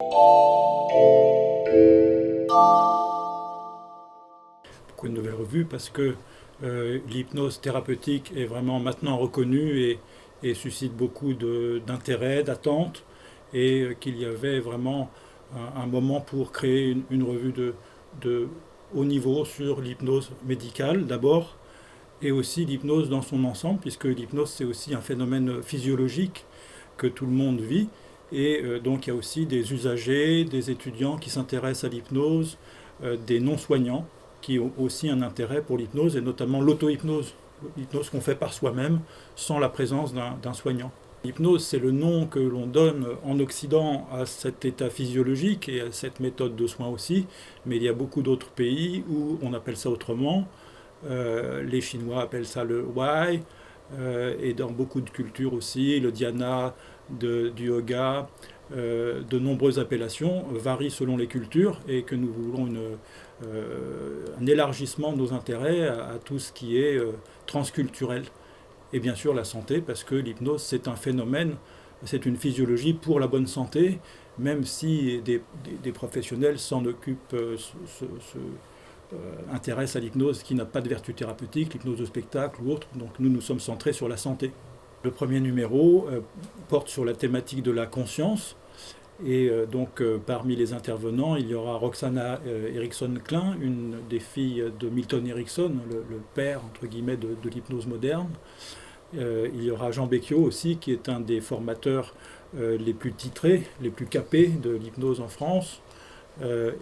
Pourquoi une nouvelle revue? Parce que l'hypnose thérapeutique est vraiment maintenant reconnue et suscite beaucoup d'intérêt, d'attente, et qu'il y avait vraiment un moment pour créer une revue de haut niveau sur l'hypnose médicale d'abord, et aussi l'hypnose dans son ensemble, puisque l'hypnose c'est aussi un phénomène physiologique que tout le monde vit. Et donc il y a aussi des usagers, des étudiants qui s'intéressent à l'hypnose, des non-soignants qui ont aussi un intérêt pour l'hypnose, et notamment l'auto-hypnose, l'hypnose qu'on fait par soi-même sans la présence d'un soignant. L'hypnose, c'est le nom que l'on donne en Occident à cet état physiologique et à cette méthode de soins aussi, mais il y a beaucoup d'autres pays où on appelle ça autrement. Les Chinois appellent ça le Wai, et dans beaucoup de cultures aussi, le dhyana, du yoga, de nombreuses appellations varient selon les cultures, et que nous voulons un élargissement de nos intérêts à tout ce qui est transculturel. Et bien sûr la santé, parce que l'hypnose c'est un phénomène, c'est une physiologie pour la bonne santé, même si des professionnels s'en occupent, intéressent à l'hypnose qui n'a pas de vertu thérapeutique, l'hypnose de spectacle ou autre. Donc nous sommes centrés sur la santé. Le premier numéro porte sur la thématique de la conscience. Et donc parmi les intervenants, il y aura Roxana Erickson-Klein, une des filles de Milton Erickson, le père entre guillemets de l'hypnose moderne. Il y aura Jean Becchiot aussi, qui est un des formateurs les plus titrés, les plus capés de l'hypnose en France.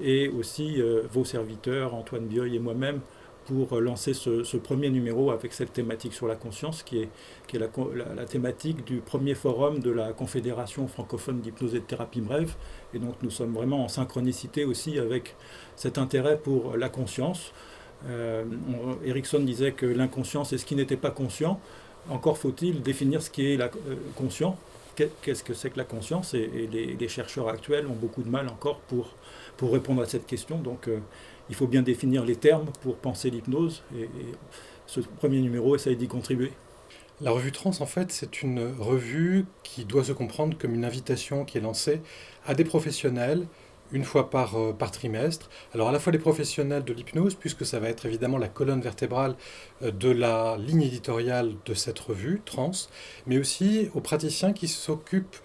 Et aussi vos serviteurs, Antoine Bioy et moi-même, pour lancer ce premier numéro avec cette thématique sur la conscience, qui est la thématique du premier forum de la Confédération francophone d'hypnose et de thérapie brève. Et donc nous sommes vraiment en synchronicité aussi avec cet intérêt pour la conscience. Erickson disait que l'inconscient, c'est ce qui n'était pas conscient. Encore faut-il définir ce qui est conscient. Qu'est-ce que c'est que la conscience? Et les chercheurs actuels ont beaucoup de mal encore pour répondre à cette question. Donc il faut bien définir les termes pour penser l'hypnose, et ce premier numéro essaye d'y contribuer. La revue Trans, en fait, c'est une revue qui doit se comprendre comme une invitation qui est lancée à des professionnels une fois par trimestre. Alors à la fois des professionnels de l'hypnose, puisque ça va être évidemment la colonne vertébrale de la ligne éditoriale de cette revue Trans, mais aussi aux praticiens qui s'occupent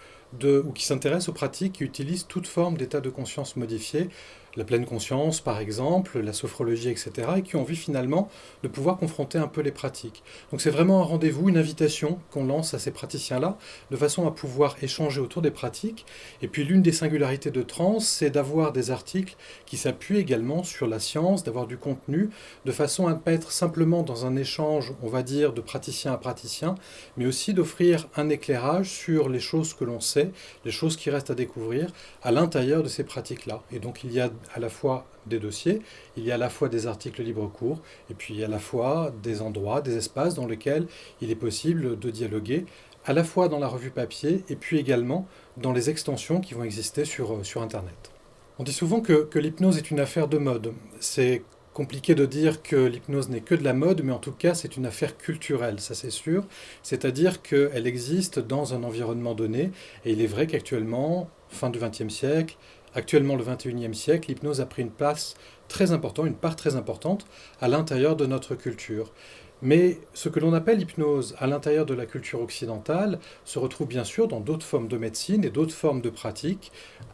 ou qui s'intéressent aux pratiques qui utilisent toute forme d'état de conscience modifié, la pleine conscience par exemple, la sophrologie, etc., et qui ont envie finalement de pouvoir confronter un peu les pratiques. Donc c'est vraiment un rendez-vous, une invitation qu'on lance à ces praticiens-là, de façon à pouvoir échanger autour des pratiques. Et puis l'une des singularités de Trans, c'est d'avoir des articles qui s'appuient également sur la science, d'avoir du contenu, de façon à ne pas être simplement dans un échange, on va dire, de praticien à praticien, mais aussi d'offrir un éclairage sur les choses que l'on sait, les choses qui restent à découvrir à l'intérieur de ces pratiques-là. Et donc il y a à la fois des dossiers, il y a à la fois des articles libre cours, et puis il y a à la fois des endroits, des espaces dans lesquels il est possible de dialoguer, à la fois dans la revue papier, et puis également dans les extensions qui vont exister sur Internet. On dit souvent que l'hypnose est une affaire de mode. C'est compliqué de dire que l'hypnose n'est que de la mode, mais en tout cas c'est une affaire culturelle, ça c'est sûr. C'est-à-dire qu'elle existe dans un environnement donné, et il est vrai qu'actuellement, fin du XXe siècle, actuellement le XXIe siècle, l'hypnose a pris une place très importante, une part très importante à l'intérieur de notre culture. Mais ce que l'on appelle hypnose à l'intérieur de la culture occidentale se retrouve bien sûr dans d'autres formes de médecine et d'autres formes de pratiques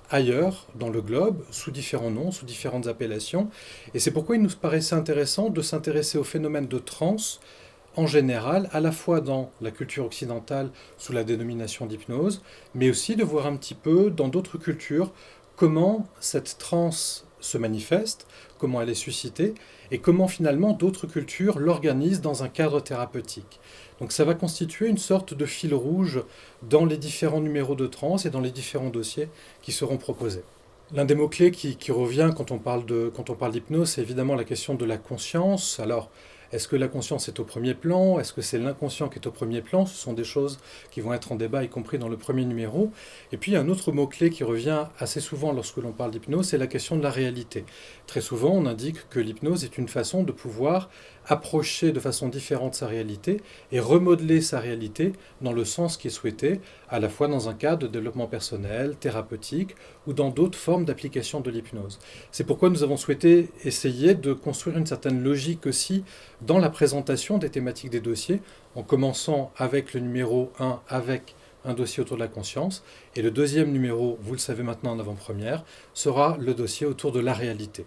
ailleurs dans le globe, sous différents noms, sous différentes appellations. Et c'est pourquoi il nous paraissait intéressant de s'intéresser au phénomène de transe en général, à la fois dans la culture occidentale sous la dénomination d'hypnose, mais aussi de voir un petit peu dans d'autres cultures comment cette transe se manifeste, comment elle est suscitée, et comment finalement d'autres cultures l'organisent dans un cadre thérapeutique. Donc ça va constituer une sorte de fil rouge dans les différents numéros de Trans et dans les différents dossiers qui seront proposés. L'un des mots-clés qui revient quand on parle d'hypnose, c'est évidemment la question de la conscience. Alors, est-ce que la conscience est au premier plan? Est-ce que c'est l'inconscient qui est au premier plan? Ce sont des choses qui vont être en débat, y compris dans le premier numéro. Et puis, un autre mot-clé qui revient assez souvent lorsque l'on parle d'hypnose, c'est la question de la réalité. Très souvent, on indique que l'hypnose est une façon de pouvoir approcher de façon différente sa réalité et remodeler sa réalité dans le sens qui est souhaité, à la fois dans un cadre de développement personnel, thérapeutique ou dans d'autres formes d'application de l'hypnose. C'est pourquoi nous avons souhaité essayer de construire une certaine logique aussi dans la présentation des thématiques des dossiers, en commençant avec le numéro 1, avec un dossier autour de la conscience, et le deuxième numéro, vous le savez maintenant en avant-première, sera le dossier autour de la réalité.